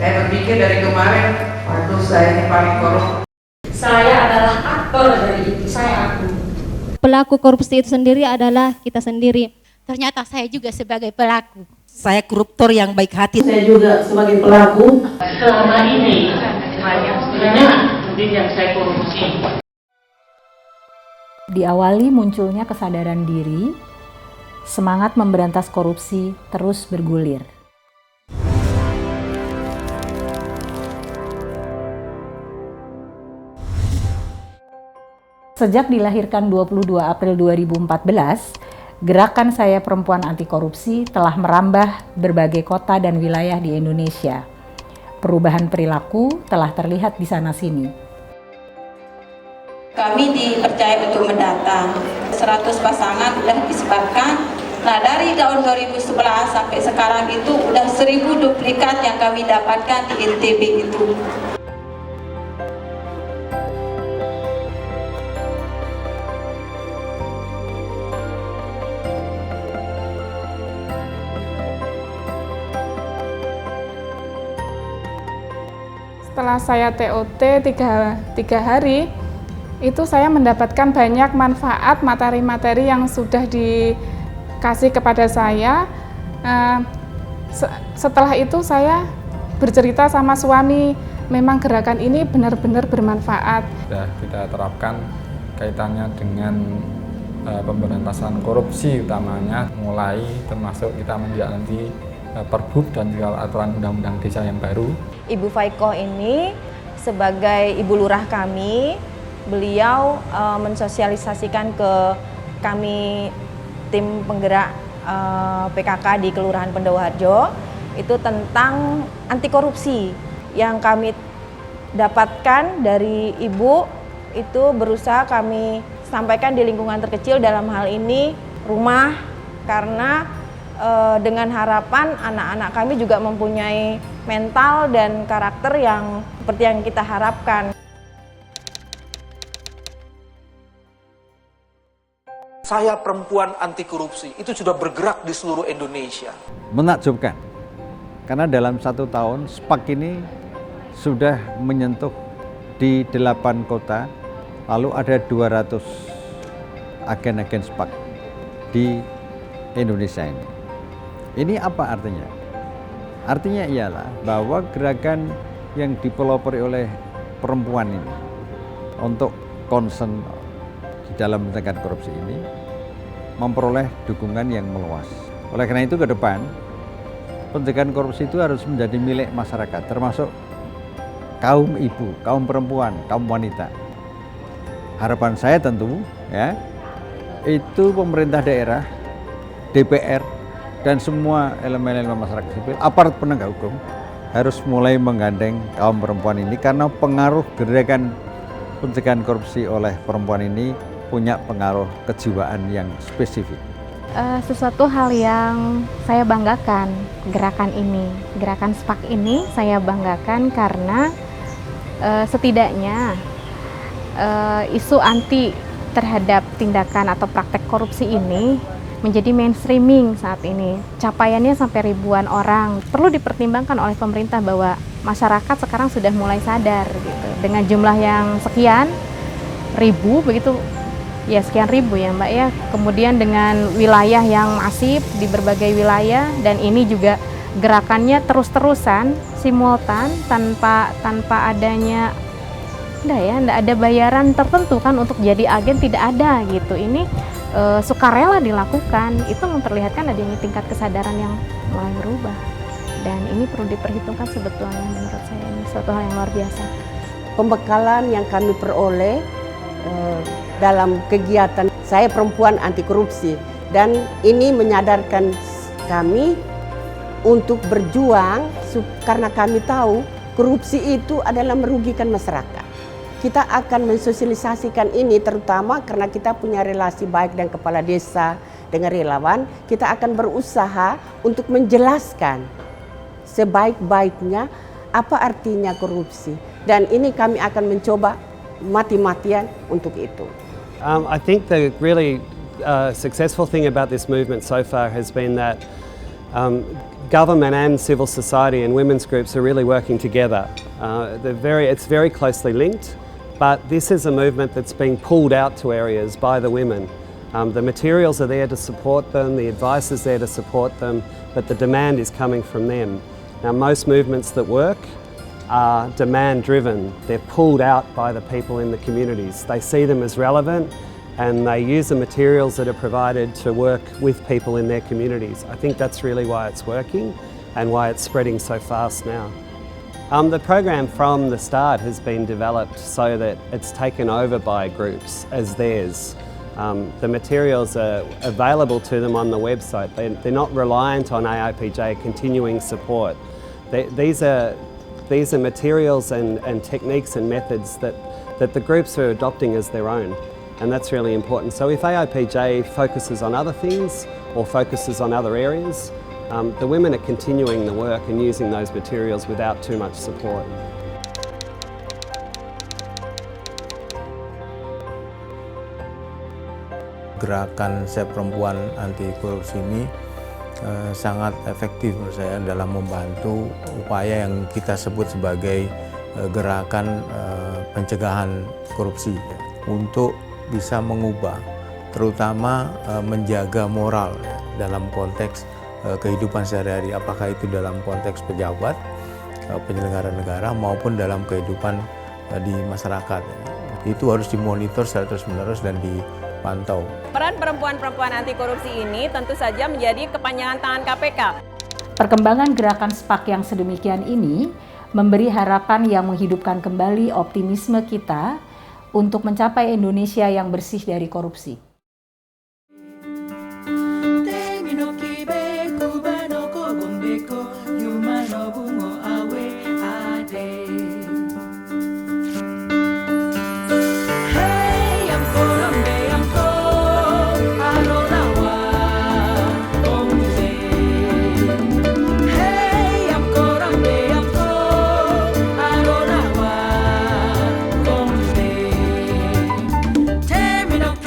Saya berpikir dari kemarin, waktu saya ini paling korup. Saya adalah aktor dari itu, saya aku. Pelaku korupsi itu sendiri adalah kita sendiri. Ternyata saya juga sebagai pelaku. Saya koruptor yang baik hati. Saya juga sebagai pelaku. Selama ini banyak mungkin yang saya korupsi. Diawali munculnya kesadaran diri, semangat memberantas korupsi terus bergulir. Sejak dilahirkan 22 April 2014, Gerakan Saya Perempuan Anti Korupsi telah merambah berbagai kota dan wilayah di Indonesia. Perubahan perilaku telah terlihat di sana-sini. Kami dipercaya untuk mendata 100 pasangan sudah disebarkan. Nah, dari tahun 2011 sampai sekarang itu udah 1000 duplikat yang kami dapatkan di NTB itu. Setelah saya TOT 3 hari, itu saya mendapatkan banyak manfaat materi-materi yang sudah dikasih kepada saya. Setelah itu saya bercerita sama suami, memang gerakan ini benar-benar bermanfaat. Sudah kita terapkan kaitannya dengan pemberantasan korupsi utamanya, mulai termasuk kita menjalankan Perbup dan juga aturan undang-undang desa yang baru. Ibu Faikoh ini sebagai ibu lurah kami, beliau mensosialisasikan ke kami tim penggerak PKK di Kelurahan Pendowoharjo itu tentang anti korupsi. Yang kami dapatkan dari ibu itu berusaha kami sampaikan di lingkungan terkecil, dalam hal ini rumah, karena dengan harapan anak-anak kami juga mempunyai mental dan karakter yang seperti yang kita harapkan. Saya Perempuan Anti Korupsi itu sudah bergerak di seluruh Indonesia. Menakjubkan, karena dalam 1 tahun SPAK ini sudah menyentuh di 8 kota, lalu ada 200 agen-agen SPAK di Indonesia ini. Ini apa artinya? Artinya ialah bahwa gerakan yang dipelopori oleh perempuan ini untuk concern di dalam mencegah korupsi ini memperoleh dukungan yang meluas. Oleh karena itu ke depan pencegahan korupsi itu harus menjadi milik masyarakat, termasuk kaum ibu, kaum perempuan, kaum wanita. Harapan saya tentu ya, itu pemerintah daerah, DPR, dan semua elemen-elemen masyarakat sipil, aparat penegak hukum harus mulai menggandeng kaum perempuan ini, karena pengaruh gerakan pencegahan korupsi oleh perempuan ini punya pengaruh kejiwaan yang spesifik. Sesuatu hal yang saya banggakan, gerakan SPAK ini saya banggakan karena setidaknya isu anti terhadap tindakan atau praktek korupsi ini menjadi mainstreaming saat ini. Capaiannya sampai ribuan orang. Perlu dipertimbangkan oleh pemerintah bahwa masyarakat sekarang sudah mulai sadar gitu. Dengan jumlah yang sekian ribu begitu, ya sekian ribu ya Mbak ya. Kemudian dengan wilayah yang masif di berbagai wilayah, dan ini juga gerakannya terus-terusan simultan tanpa adanya enggak ada bayaran tertentu kan untuk jadi agen, tidak ada gitu. Ini sukarela dilakukan, itu memperlihatkan adanya tingkat kesadaran yang mulai berubah, dan ini perlu diperhitungkan sebetulnya. Menurut saya ini suatu hal yang luar biasa. Pembekalan yang kami peroleh dalam kegiatan Saya Perempuan Anti Korupsi, dan ini menyadarkan kami untuk berjuang karena kami tahu korupsi itu adalah merugikan masyarakat. Kita akan mensosialisasikan ini terutama karena kita punya relasi baik dengan kepala desa, dengan relawan. Kita akan berusaha untuk menjelaskan sebaik-baiknya apa artinya korupsi. Dan ini kami akan mencoba mati-matian untuk itu. I think the really successful thing about this movement so far has been that government and civil society and women's groups are really working together. It's very closely linked, but this is a movement that's being pulled out to areas by the women. The materials are there to support them, the advice is there to support them, but the demand is coming from them. Now, most movements that work are demand driven. They're pulled out by the people in the communities. They see them as relevant and they use the materials that are provided to work with people in their communities. I think that's really why it's working and why it's spreading so fast now. The program from the start has been developed so that it's taken over by groups as theirs. The materials are available to them on the website. They're not reliant on AIPJ continuing support. These are materials and techniques and methods that the groups are adopting as their own, and that's really important. So if AIPJ focuses on other things or focuses on other areas, the women are continuing the work and using those materials without too much support. Gerakan Saya Perempuan Anti Korupsi ini sangat efektif menurut saya dalam membantu upaya yang kita sebut sebagai gerakan pencegahan korupsi untuk bisa mengubah, terutama menjaga moral dalam konteks kehidupan sehari-hari, apakah itu dalam konteks pejabat, penyelenggara negara maupun dalam kehidupan di masyarakat. Itu harus dimonitor secara terus-menerus dan dipantau. Peran perempuan-perempuan anti korupsi ini tentu saja menjadi kepanjangan tangan KPK. Perkembangan gerakan SPAK yang sedemikian ini memberi harapan yang menghidupkan kembali optimisme kita untuk mencapai Indonesia yang bersih dari korupsi.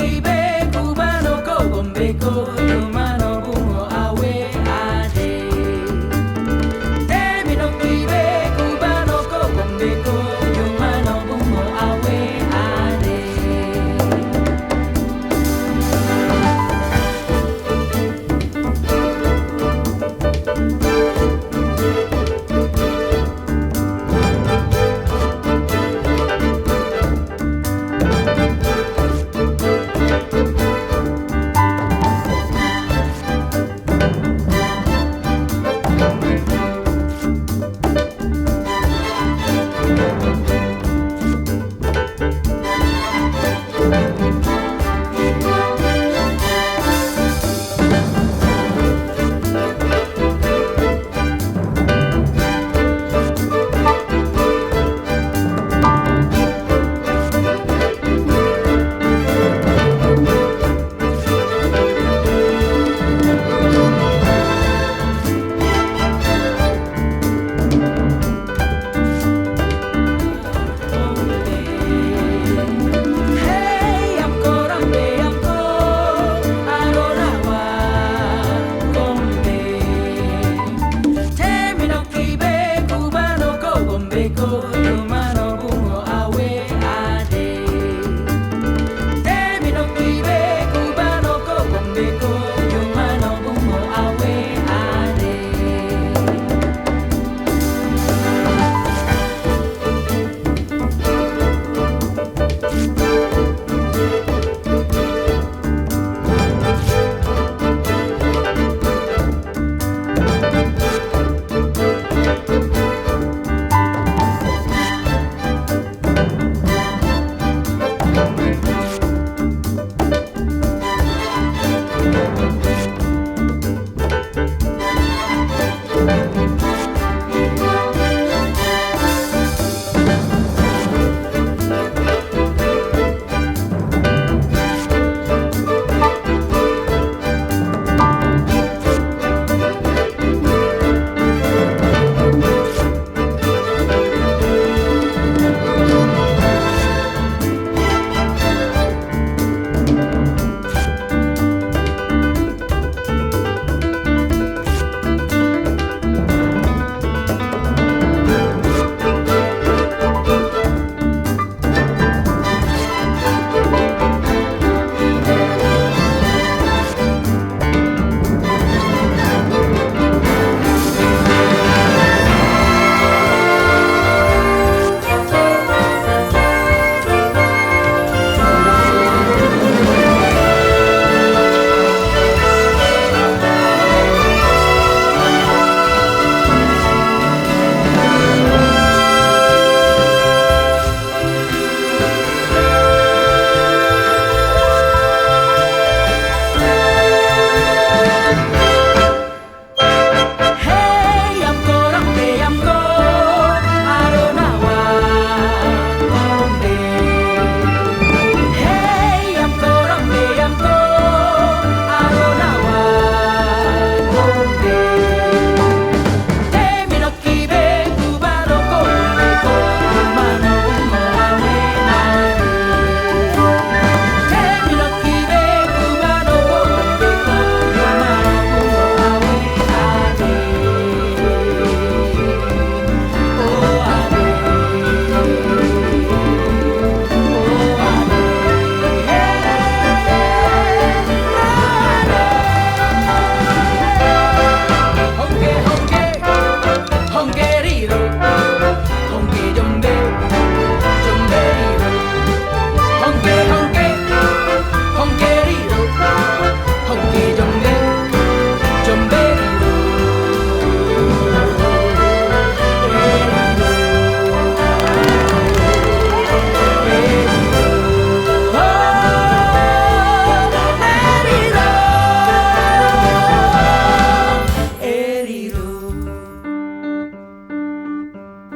Baby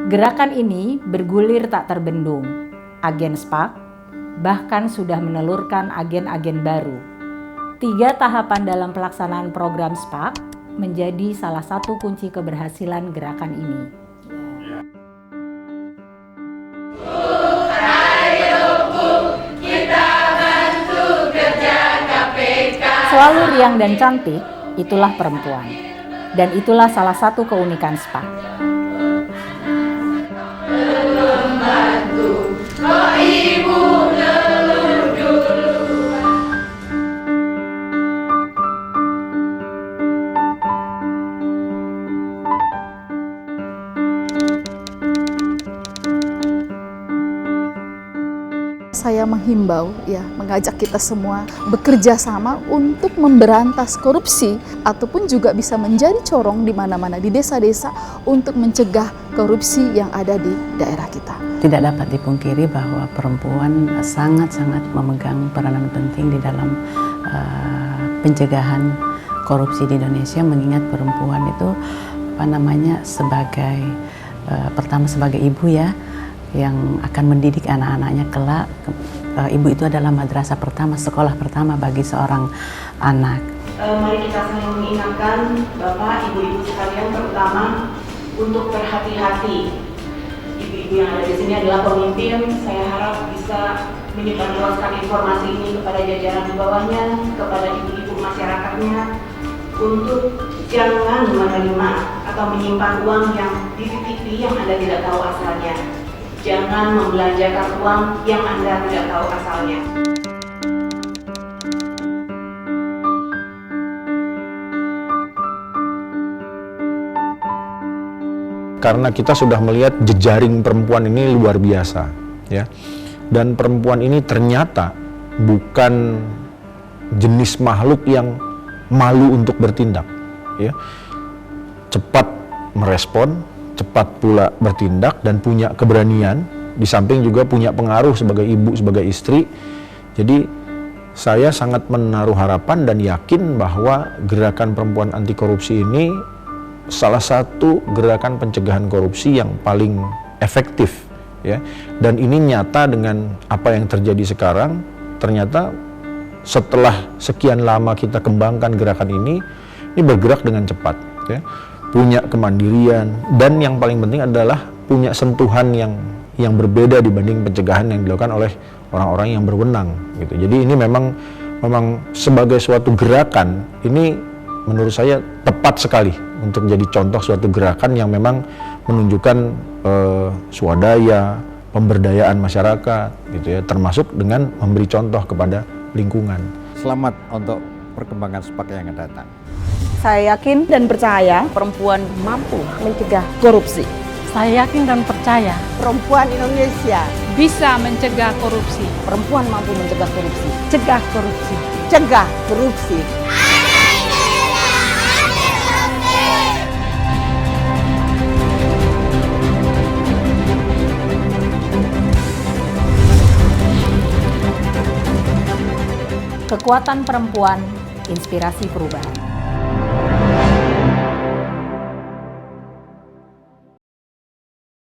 Gerakan ini bergulir tak terbendung. Agen SPAK bahkan sudah menelurkan agen-agen baru. 3 tahapan dalam pelaksanaan program SPAK menjadi salah satu kunci keberhasilan gerakan ini. Selalu riang dan cantik, itulah perempuan. Dan itulah salah satu keunikan SPAK. Saya menghimbau, mengajak kita semua bekerja sama untuk memberantas korupsi ataupun juga bisa menjadi corong di mana-mana di desa-desa untuk mencegah korupsi yang ada di daerah kita. Tidak dapat dipungkiri bahwa perempuan sangat-sangat memegang peranan penting di dalam pencegahan korupsi di Indonesia, mengingat perempuan itu sebagai pertama sebagai ibu yang akan mendidik anak-anaknya kelak. Ibu itu adalah madrasah pertama, sekolah pertama bagi seorang anak. Mari kita saling mengingatkan Bapak, Ibu-ibu sekalian, terutama untuk berhati-hati. Ibu-ibu yang ada di sini adalah pemimpin. Saya harap bisa menyebarluaskan informasi ini kepada jajaran di bawahnya, kepada ibu-ibu masyarakatnya, untuk jangan menerima atau menyimpan uang yang dititipi yang Anda tidak tahu asalnya. Jangan membelanjakan uang yang Anda tidak tahu asalnya. Karena kita sudah melihat jejaring perempuan ini luar biasa, dan perempuan ini ternyata bukan jenis makhluk yang malu untuk bertindak, cepat merespon, cepat pula bertindak dan punya keberanian, di samping juga punya pengaruh sebagai ibu, sebagai istri. Jadi saya sangat menaruh harapan dan yakin bahwa gerakan perempuan anti korupsi ini salah satu gerakan pencegahan korupsi yang paling efektif, dan ini nyata dengan apa yang terjadi sekarang. Ternyata setelah sekian lama kita kembangkan gerakan ini bergerak dengan cepat, punya kemandirian, dan yang paling penting adalah punya sentuhan yang berbeda dibanding pencegahan yang dilakukan oleh orang-orang yang berwenang, Jadi ini memang sebagai suatu gerakan ini menurut saya tepat sekali untuk menjadi contoh suatu gerakan yang memang menunjukkan swadaya, pemberdayaan masyarakat, termasuk dengan memberi contoh kepada lingkungan. Selamat untuk perkembangan SPAK yang akan datang. Saya yakin dan percaya perempuan mampu mencegah korupsi. Saya yakin dan percaya perempuan Indonesia bisa mencegah korupsi. Perempuan mampu mencegah korupsi. Cegah korupsi. Cegah korupsi. Kekuatan perempuan, inspirasi perubahan.